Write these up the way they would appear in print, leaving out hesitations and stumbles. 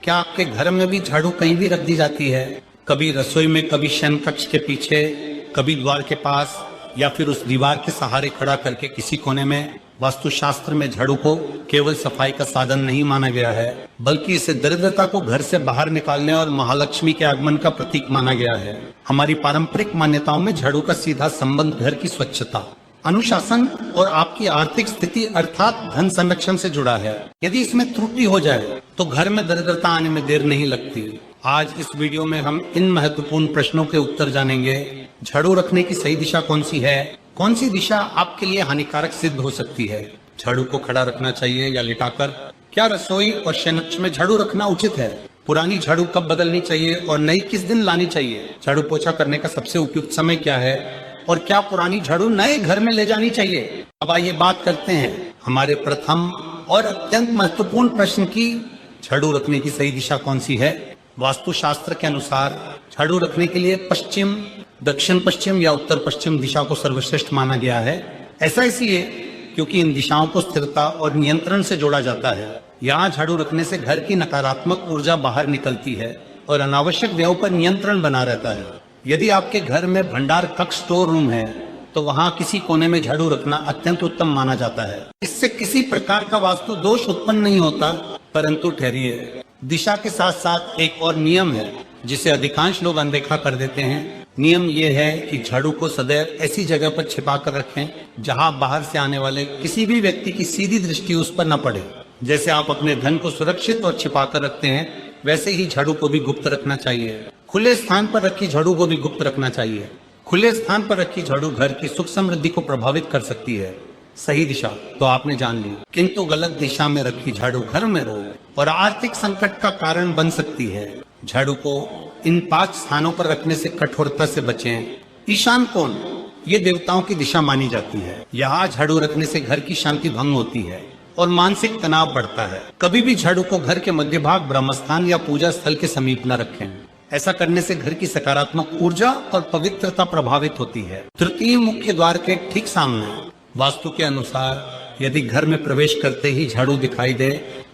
क्या आपके घर में भी झाड़ू कहीं भी रख दी जाती है? कभी रसोई में, कभी शयन कक्ष के पीछे, कभी द्वार के पास, या फिर उस दीवार के सहारे खड़ा करके किसी कोने में? वास्तुशास्त्र में झाड़ू को केवल सफाई का साधन नहीं माना गया है, बल्कि इसे दरिद्रता को घर से बाहर निकालने और महालक्ष्मी के आगमन का प्रतीक माना गया है। हमारी पारंपरिक मान्यताओं में झाड़ू का सीधा संबंध घर की स्वच्छता, अनुशासन और आपकी आर्थिक स्थिति अर्थात धन संरक्षण से जुड़ा है। यदि इसमें त्रुटि हो जाए तो घर में दरिद्रता आने में देर नहीं लगती। आज इस वीडियो में हम इन महत्वपूर्ण प्रश्नों के उत्तर जानेंगे। झाड़ू रखने की सही दिशा कौन सी है? कौन सी दिशा आपके लिए हानिकारक सिद्ध हो सकती है? झाड़ू को खड़ा रखना चाहिए या लिटाकर? क्या रसोई और शयनकक्ष में झाड़ू रखना उचित है? पुरानी झाड़ू कब बदलनी चाहिए और नई किस दिन लानी चाहिए? झाड़ू पोछा करने का सबसे उपयुक्त समय क्या है? और क्या पुरानी झाड़ू नए घर में ले जानी चाहिए? अब आइए बात करते हैं हमारे प्रथम और अत्यंत महत्वपूर्ण प्रश्न की। झाड़ू रखने की सही दिशा कौन सी है? वास्तुशास्त्र के अनुसार झाड़ू रखने के लिए पश्चिम, दक्षिण पश्चिम या उत्तर पश्चिम दिशा को सर्वश्रेष्ठ माना गया है। ऐसा इसलिए क्योंकि इन दिशाओं को स्थिरता और नियंत्रण से जोड़ा जाता है। यहाँ झाड़ू रखने से घर की नकारात्मक ऊर्जा बाहर निकलती है और अनावश्यक व्ययों पर नियंत्रण बना रहता है। यदि आपके घर में भंडार कक्ष, स्टोर रूम है, तो वहाँ किसी कोने में झाड़ू रखना अत्यंत उत्तम माना जाता है। इससे किसी प्रकार का वास्तु दोष उत्पन्न नहीं होता, परंतु ठहरिए, दिशा के साथ साथ एक और नियम है जिसे अधिकांश लोग अनदेखा कर देते हैं। नियम यह है कि झाड़ू को सदैव ऐसी जगह पर छिपा कर रखें जहां बाहर से आने वाले किसी भी व्यक्ति की सीधी दृष्टि उस पर न पड़े। जैसे आप अपने धन को सुरक्षित और छिपा कर रखते हैं, वैसे ही झाड़ू को भी गुप्त रखना चाहिए। खुले स्थान पर रखी झाड़ू को भी गुप्त रखना चाहिए। खुले स्थान पर रखी झाड़ू घर की सुख समृद्धि को प्रभावित कर सकती है। सही दिशा तो आपने जान ली, किंतु गलत दिशा में रखी झाड़ू घर में रोग और आर्थिक संकट का कारण बन सकती है। झाड़ू को इन 5 स्थानों पर रखने से कठोरता से बचें। ईशान कोण, ये देवताओं की दिशा मानी जाती है। यहाँ झाड़ू रखने से घर की शांति भंग होती है और मानसिक तनाव बढ़ता है। कभी भी झाड़ू को घर के मध्य भाग, ब्रह्मस्थान या पूजा स्थल के समीप न रखें। ऐसा करने से घर की सकारात्मक ऊर्जा और पवित्रता प्रभावित होती है। तृतीय मुख्य द्वार के ठीक सामने वास्तु के अनुसार यदि घर में प्रवेश करते ही झाड़ू दिखाई दे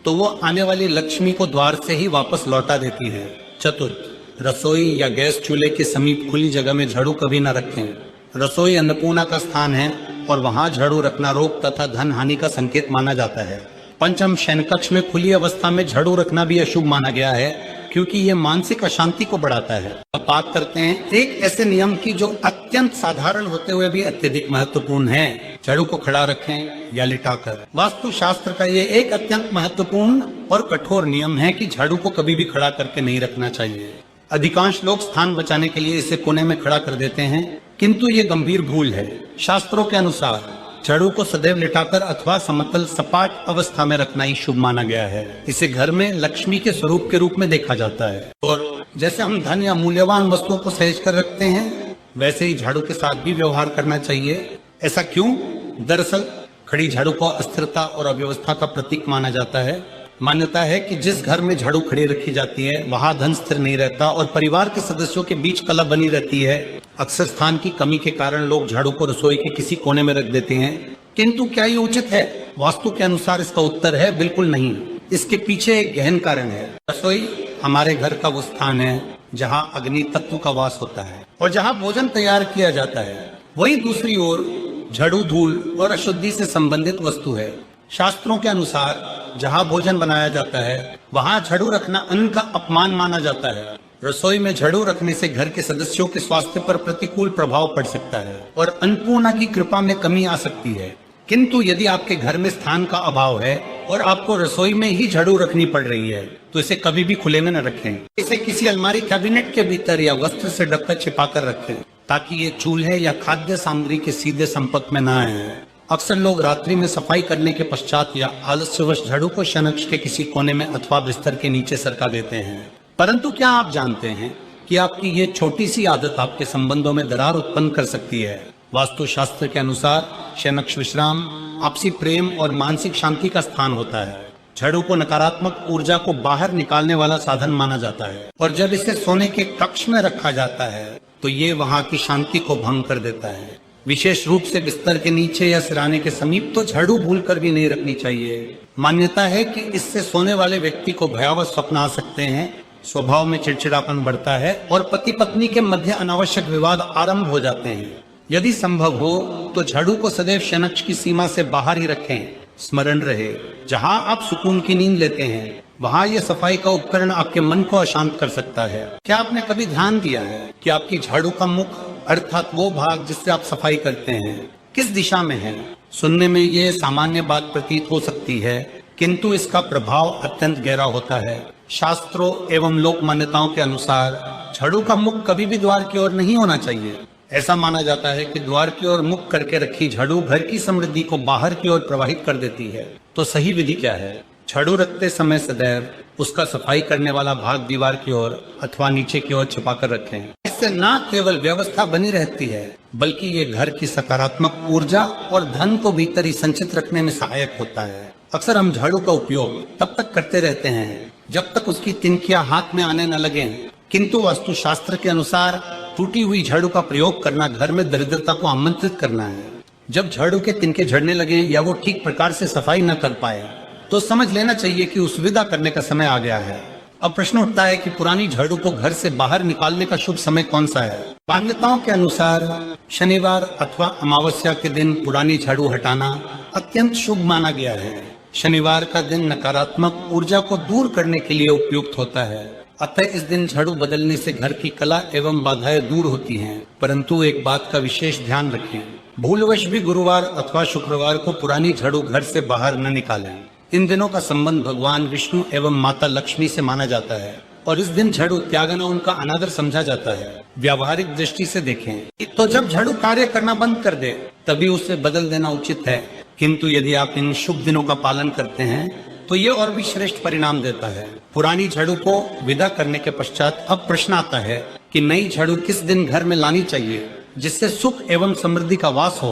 तो वो आने वाली लक्ष्मी को द्वार से ही वापस लौटा देती है। चतुर्थ, रसोई या गैस चूल्हे के समीप खुली जगह में झाड़ू कभी न रखें। रसोई अन्नपूर्णा का स्थान है और वहां झाड़ू रखना रोग तथा धन हानि का संकेत माना जाता है। पंचम, शयनकक्ष में खुली अवस्था में झाड़ू रखना भी अशुभ माना गया है क्योंकि ये मानसिक अशांति को बढ़ाता है। अब बात करते हैं एक ऐसे नियम की जो अत्यंत साधारण होते हुए भी अत्यधिक महत्वपूर्ण है। झाड़ू को खड़ा रखें या लिटाकर। वास्तु शास्त्र का ये एक अत्यंत महत्वपूर्ण और कठोर नियम है कि झाड़ू को कभी भी खड़ा करके नहीं रखना चाहिए। अधिकांश लोग स्थान बचाने के लिए इसे कोने में खड़ा कर देते हैं, किंतु ये गंभीर भूल है। शास्त्रों के अनुसार झाड़ू को सदैव लिटाकर अथवा समतल सपाट अवस्था में रखना ही शुभ माना गया है। इसे घर में लक्ष्मी के स्वरूप के रूप में देखा जाता है और जैसे हम धन या मूल्यवान वस्तुओं को सहेज कर रखते हैं, वैसे ही झाड़ू के साथ भी व्यवहार करना चाहिए। ऐसा क्यों? दरअसल खड़ी झाड़ू को अस्थिरता और अव्यवस्था का प्रतीक माना जाता है। मान्यता है कि जिस घर में झाड़ू खड़ी रखी जाती है वहां धन स्थिर नहीं रहता और परिवार के सदस्यों के बीच कलह बनी रहती है। अक्सर स्थान की कमी के कारण लोग झाड़ू को रसोई के किसी कोने में रख देते हैं, किंतु क्या ये उचित है? वास्तु के अनुसार इसका उत्तर है बिल्कुल नहीं। इसके पीछे एक गहन कारण है। रसोई हमारे घर का वो स्थान है जहाँ अग्नि तत्व का वास होता है और जहाँ भोजन तैयार किया जाता है। वही दूसरी ओर झाड़ू धूल और अशुद्धि से संबंधित वस्तु है। शास्त्रों के अनुसार जहाँ भोजन बनाया जाता है वहाँ झाड़ू रखना अन्न का अपमान माना जाता है। रसोई में झाड़ू रखने से घर के सदस्यों के स्वास्थ्य पर प्रतिकूल प्रभाव पड़ सकता है और अन्नपूर्णा की कृपा में कमी आ सकती है। किंतु यदि आपके घर में स्थान का अभाव है और आपको रसोई में ही झाड़ू रखनी पड़ रही है तो इसे कभी भी खुले में न रखें। इसे किसी अलमारी, कैबिनेट के भीतर या वस्त्र से ढककर छिपा कर रखें ताकि ये चूल्हे या खाद्य सामग्री के सीधे संपर्क में न आए। अक्सर लोग रात्रि में सफाई करने के पश्चात या आलस्यवश झाड़ू को शयनकक्ष के किसी कोने में अथवा बिस्तर के नीचे सरका देते हैं। परंतु क्या आप जानते हैं कि आपकी ये छोटी सी आदत आपके संबंधों में दरार उत्पन्न कर सकती है? वास्तु शास्त्र के अनुसार शयनकक्ष विश्राम, आपसी प्रेम और मानसिक शांति का स्थान होता है। झाड़ू को नकारात्मक ऊर्जा को बाहर निकालने वाला साधन माना जाता है और जब इसे सोने के कक्ष में रखा जाता है तो ये वहाँ की शांति को भंग कर देता है। विशेष रूप से बिस्तर के नीचे या सिराने के समीप तो झाड़ू भूलकर भी नहीं रखनी चाहिए। मान्यता है कि इससे सोने वाले व्यक्ति को भयावह स्वप्न आ सकते हैं, स्वभाव में चिड़चिड़ापन बढ़ता है और पति पत्नी के मध्य अनावश्यक विवाद आरंभ हो जाते हैं। यदि संभव हो तो झाड़ू को सदैव शनच की सीमा से बाहर ही रखें। स्मरण रहे, जहां आप सुकून की नींद लेते हैं वहां यह सफाई का उपकरण आपके मन को अशांत कर सकता है। क्या आपने कभी ध्यान दिया है कि आपकी झाड़ू का मुख अर्थात वो भाग जिससे आप सफाई करते हैं किस दिशा में है? सुनने में ये सामान्य बात प्रतीत हो सकती है, किंतु इसका प्रभाव अत्यंत गहरा होता है। शास्त्रों एवं लोक मान्यताओं के अनुसार झाड़ू का मुख कभी भी द्वार की ओर नहीं होना चाहिए। ऐसा माना जाता है कि द्वार की ओर मुख करके रखी झाड़ू घर की समृद्धि को बाहर की ओर प्रवाहित कर देती है। तो सही विधि क्या है? झाड़ू रखते समय सदैव उसका सफाई करने वाला भाग दीवार की ओर अथवा नीचे की ओर छिपाकर रखें। इससे न केवल व्यवस्था बनी रहती है बल्कि ये घर की सकारात्मक ऊर्जा और धन को भीतर ही संचित रखने में सहायक होता है। अक्सर हम झाड़ू का उपयोग तब तक करते रहते हैं जब तक उसकी तिनकियां हाथ में आने न लगे, किंतु वास्तुशास्त्र के अनुसार टूटी हुई झाड़ू का प्रयोग करना घर में दरिद्रता को आमंत्रित करना है। जब झाड़ू के तिनके झड़ने लगे या वो ठीक प्रकार से सफाई न कर पाए तो समझ लेना चाहिए कि उस विदा करने का समय आ गया है। अब प्रश्न उठता है कि पुरानी झाड़ू को घर से बाहर निकालने का शुभ समय कौन सा है? मान्यताओं के अनुसार शनिवार अथवा अमावस्या के दिन पुरानी झाड़ू हटाना अत्यंत शुभ माना गया है। शनिवार का दिन नकारात्मक ऊर्जा को दूर करने के लिए उपयुक्त होता है, अतः इस दिन झाड़ू बदलने से घर की कला एवं बाधाएं दूर होती हैं। परंतु एक बात का विशेष ध्यान रखें, भूलवश भी गुरुवार अथवा शुक्रवार को पुरानी झाड़ू घर से बाहर न निकालें। इन दिनों का संबंध भगवान विष्णु एवं माता लक्ष्मी से माना जाता है और इस दिन झाड़ू त्यागना उनका अनादर समझा जाता है। व्यावहारिक दृष्टि से देखें तो जब झाड़ू कार्य करना बंद कर दे तभी उसे बदल देना उचित है, किंतु यदि आप इन शुभ दिनों का पालन करते हैं तो ये और भी श्रेष्ठ परिणाम देता है। पुरानी झाड़ू को विदा करने के पश्चात अब प्रश्न आता है कि नई झाड़ू किस दिन घर में लानी चाहिए जिससे सुख एवं समृद्धि का वास हो।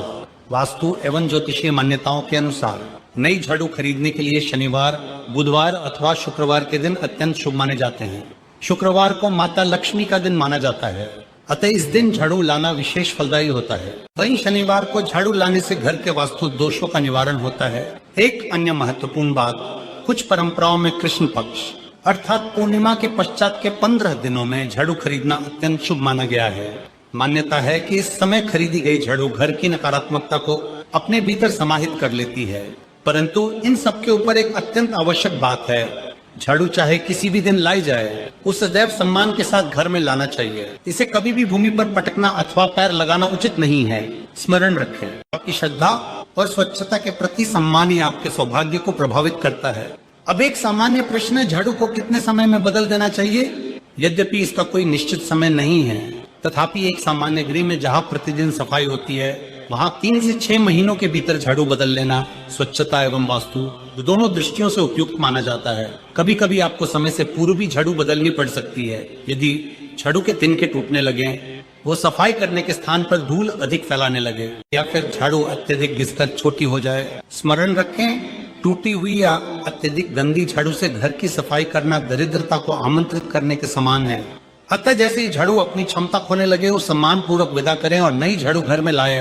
वास्तु एवं ज्योतिषीय मान्यताओं के अनुसार नई झाड़ू खरीदने के लिए शनिवार, बुधवार अथवा शुक्रवार के दिन अत्यंत शुभ माने जाते हैं। शुक्रवार को माता लक्ष्मी का दिन माना जाता है, अतः इस दिन झाड़ू लाना विशेष फलदायी होता है। वहीं शनिवार को झाड़ू लाने से घर के वास्तु दोषों का निवारण होता है। एक अन्य महत्वपूर्ण बात, कुछ परंपराओं में कृष्ण पक्ष अर्थात पूर्णिमा के पश्चात के 15 दिनों में झाड़ू खरीदना अत्यंत शुभ माना गया है। मान्यता है कि इस समय खरीदी गई झाड़ू घर की नकारात्मकता को अपने भीतर समाहित कर लेती है। परंतु इन सब के ऊपर एक अत्यंत आवश्यक बात है, झाड़ू चाहे किसी भी दिन लाई जाए उसे सदैव सम्मान के साथ घर में लाना चाहिए। इसे कभी भी भूमि पर पटकना अथवा पैर लगाना उचित नहीं है। स्मरण रखें, आपकी श्रद्धा और स्वच्छता के प्रति सम्मान ही आपके सौभाग्य को प्रभावित करता है। अब एक सामान्य प्रश्न है, झाड़ू को कितने समय में बदल देना चाहिए? यद्यपि इसका कोई निश्चित समय नहीं है, तथापि एक सामान्य गृह में जहाँ प्रतिदिन सफाई होती है वहाँ 3 से 6 महीनों के भीतर झाड़ू बदल लेना स्वच्छता एवं वास्तु दोनों दृष्टियों से उपयुक्त माना जाता है। कभी कभी आपको समय से पूर्व भी झाड़ू बदलनी पड़ सकती है यदि झाड़ू के तिनके टूटने लगे, वो सफाई करने के स्थान पर धूल अधिक फैलाने लगे या फिर झाड़ू अत्यधिक घिसकर छोटी हो जाए। स्मरण रखें, टूटी हुई या अत्यधिक गंदी झाड़ू से घर की सफाई करना दरिद्रता को आमंत्रित करने के समान है। अतः जैसे ही झाड़ू अपनी क्षमता खोने लगे वो सम्मान पूर्वक विदा करें और नई झाड़ू घर में लाए।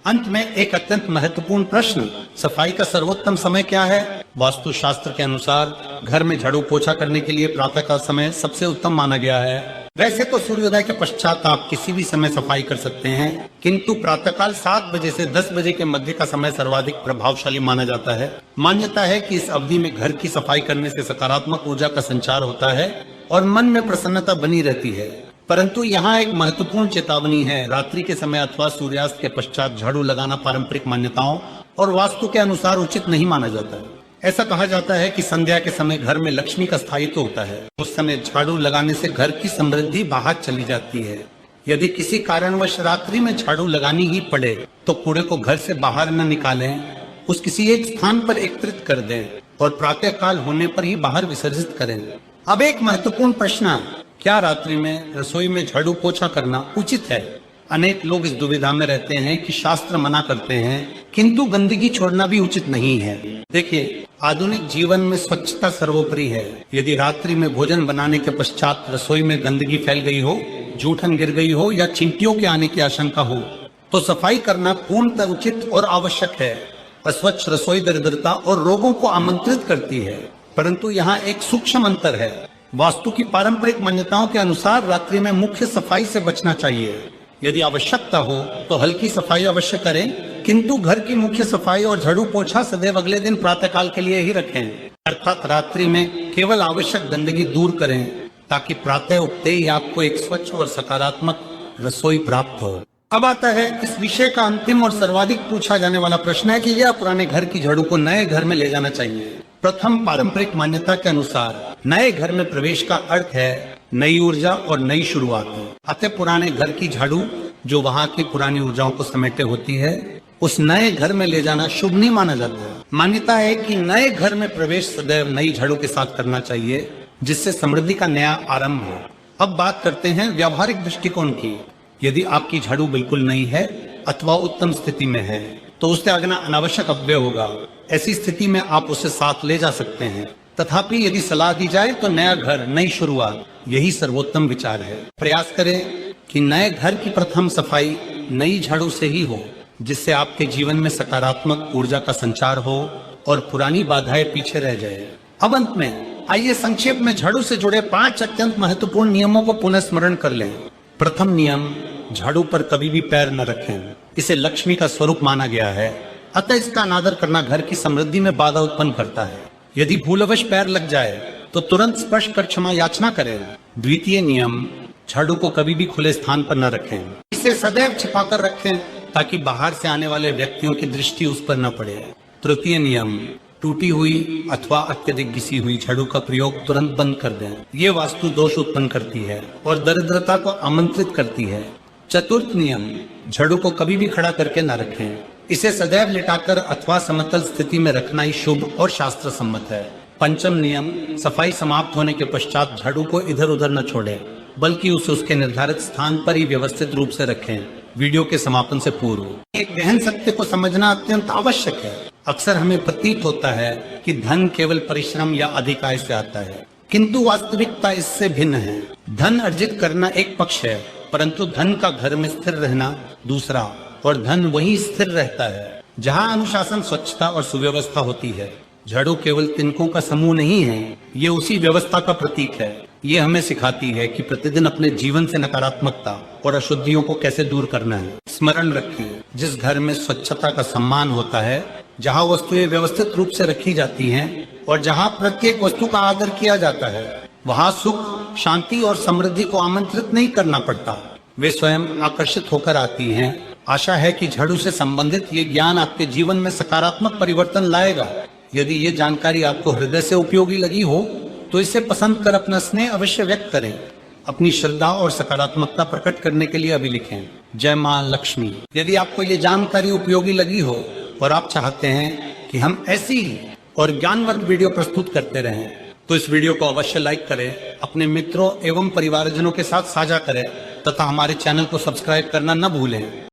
अंत में एक अत्यंत महत्वपूर्ण प्रश्न, सफाई का सर्वोत्तम समय क्या है? वास्तु शास्त्र के अनुसार घर में झाड़ू पोछा करने के लिए प्रातः का समय सबसे उत्तम माना गया है। वैसे तो सूर्योदय के पश्चात आप किसी भी समय सफाई कर सकते हैं, किंतु प्रातःकाल 7 बजे से 10 बजे के मध्य का समय सर्वाधिक प्रभावशाली माना जाता है। मान्यता है कि इस अवधि में घर की सफाई करने से सकारात्मक ऊर्जा का संचार होता है और मन में प्रसन्नता बनी रहती है। परंतु यहाँ एक महत्वपूर्ण चेतावनी है, रात्रि के समय अथवा सूर्यास्त के पश्चात झाड़ू लगाना पारंपरिक मान्यताओं और वास्तु के अनुसार उचित नहीं माना जाता है। ऐसा कहा जाता है कि संध्या के समय घर में लक्ष्मी का स्थायित्व होता है। उस समय झाड़ू लगाने से घर की समृद्धि बाहर चली जाती है। यदि किसी कारणवश रात्रि में झाड़ू लगानी ही पड़े तो कूड़े को घर से बाहर न निकालें, उस किसी एक स्थान पर एकत्रित कर दें और प्रातः काल होने पर ही बाहर विसर्जित करें। अब एक महत्वपूर्ण प्रश्न, क्या रात्रि में रसोई में झाड़ू पोछा करना उचित है? अनेक लोग इस दुविधा में रहते हैं कि शास्त्र मना करते हैं किंतु गंदगी छोड़ना भी उचित नहीं है। देखिए, आधुनिक जीवन में स्वच्छता सर्वोपरि है। यदि रात्रि में भोजन बनाने के पश्चात रसोई में गंदगी फैल गई हो, जूठन गिर गई हो या चींटियों के आने की आशंका हो तो सफाई करना पूर्णतः उचित और आवश्यक है। अस्वच्छ रसोई दरिद्रता और रोगों को आमंत्रित करती है। परंतु यहाँ एक सूक्ष्म अंतर है। वास्तु की पारंपरिक मान्यताओं के अनुसार रात्रि में मुख्य सफाई से बचना चाहिए। यदि आवश्यकता हो तो हल्की सफाई अवश्य करें, किंतु घर की मुख्य सफाई और झाड़ू पोछा सदैव अगले दिन प्रातःकाल के लिए ही रखें। अर्थात रात्रि में केवल आवश्यक गंदगी दूर करें, ताकि प्रातः उठते ही आपको एक स्वच्छ और सकारात्मक रसोई प्राप्त हो। अब आता है इस विषय का अंतिम और सर्वाधिक पूछा जाने वाला प्रश्न है कि यह पुराने घर की झाड़ू को नए घर में ले जाना चाहिए। प्रथम पारंपरिक मान्यता के अनुसार नए घर में प्रवेश का अर्थ है नई ऊर्जा और नई शुरुआत। अतः पुराने घर की झाड़ू जो वहाँ की पुरानी ऊर्जाओं को समेटे होती है, उस नए घर में ले जाना शुभ नहीं माना जाता है। मान्यता है कि नए घर में प्रवेश सदैव नई झाड़ू के साथ करना चाहिए, जिससे समृद्धि का नया आरंभ हो। अब बात करते हैं व्यावहारिक दृष्टिकोण की। यदि आपकी झाड़ू बिल्कुल नई है अथवा उत्तम स्थिति में है तो उससे अगना अनावश्यक अपव्यय होगा। ऐसी स्थिति में आप उसे साथ ले जा सकते हैं। तथापि यदि सलाह दी जाए तो नया घर, नई शुरुआत, यही सर्वोत्तम विचार है। प्रयास करें कि नए घर की प्रथम सफाई नई झाड़ू से ही हो, जिससे आपके जीवन में सकारात्मक ऊर्जा का संचार हो और पुरानी बाधाएं पीछे रह जाए। अब अंत में आइए संक्षेप में झाड़ू से जुड़े 5 अत्यंत महत्वपूर्ण नियमों को पुनः स्मरण कर लें। प्रथम नियम, झाड़ू पर कभी भी पैर न रखें। इसे लक्ष्मी का स्वरूप माना गया है, अतः इसका अनादर करना घर की समृद्धि में बाधा उत्पन्न करता है। यदि भूलवश पैर लग जाए तो तुरंत स्पर्श कर क्षमा याचना करें। द्वितीय नियम, झाड़ू को कभी भी खुले स्थान पर न रखें। इसे सदैव छिपाकर रखें ताकि बाहर से आने वाले व्यक्तियों की दृष्टि उस पर न पड़े। तृतीय नियम, टूटी हुई अथवा अत्यधिक घिसी हुई झाड़ू का प्रयोग तुरंत बंद कर दें। ये वास्तु दोष उत्पन्न करती है और दरिद्रता को आमंत्रित करती है। चतुर्थ नियम, झाड़ू को कभी भी खड़ा करके न रखें। इसे सदैव लिटाकर अथवा समतल स्थिति में रखना ही शुभ और शास्त्र सम्मत है। पंचम नियम, सफाई समाप्त होने के पश्चात झाड़ू को इधर उधर न छोड़ें, बल्कि उसे उसके निर्धारित स्थान पर ही व्यवस्थित रूप से रखें, वीडियो के समापन से पूर्व। एक गहन सत्य को समझना अत्यंत आवश्यक है। अक्सर हमें प्रतीत होता है कि धन केवल परिश्रम या अधिक आय से आता है, किंतु वास्तविकता इससे भिन्न है। धन अर्जित करना एक पक्ष है, परंतु धन का घर में स्थिर रहना दूसरा, और धन वही स्थिर रहता है जहाँ अनुशासन, स्वच्छता और सुव्यवस्था होती है। झाड़ू केवल तिनकों का समूह नहीं है, ये उसी व्यवस्था का प्रतीक है। ये हमें सिखाती है कि प्रतिदिन अपने जीवन से नकारात्मकता और अशुद्धियों को कैसे दूर करना है। स्मरण रखिए, जिस घर में स्वच्छता का सम्मान होता है, जहाँ वस्तुएं व्यवस्थित रूप से रखी जाती हैं और जहाँ प्रत्येक वस्तु का आदर किया जाता है, वहाँ सुख, शांति और समृद्धि को आमंत्रित नहीं करना पड़ता, वे स्वयं आकर्षित होकर आती हैं। आशा है कि झाड़ू से संबंधित ये ज्ञान आपके जीवन में सकारात्मक परिवर्तन लाएगा। यदि ये जानकारी आपको हृदय से उपयोगी लगी हो तो इसे पसंद कर अपना स्नेह अवश्य व्यक्त करें। अपनी श्रद्धा और सकारात्मकता प्रकट करने के लिए अभी लिखें, जय मां लक्ष्मी। यदि आपको ये जानकारी उपयोगी लगी हो और आप चाहते हैं कि हम ऐसी और ज्ञानवर्धक वीडियो प्रस्तुत करते रहें, तो इस वीडियो को अवश्य लाइक करें, अपने मित्रों एवं परिवारजनों के साथ साझा करें तथा हमारे चैनल को सब्सक्राइब करना न भूलें।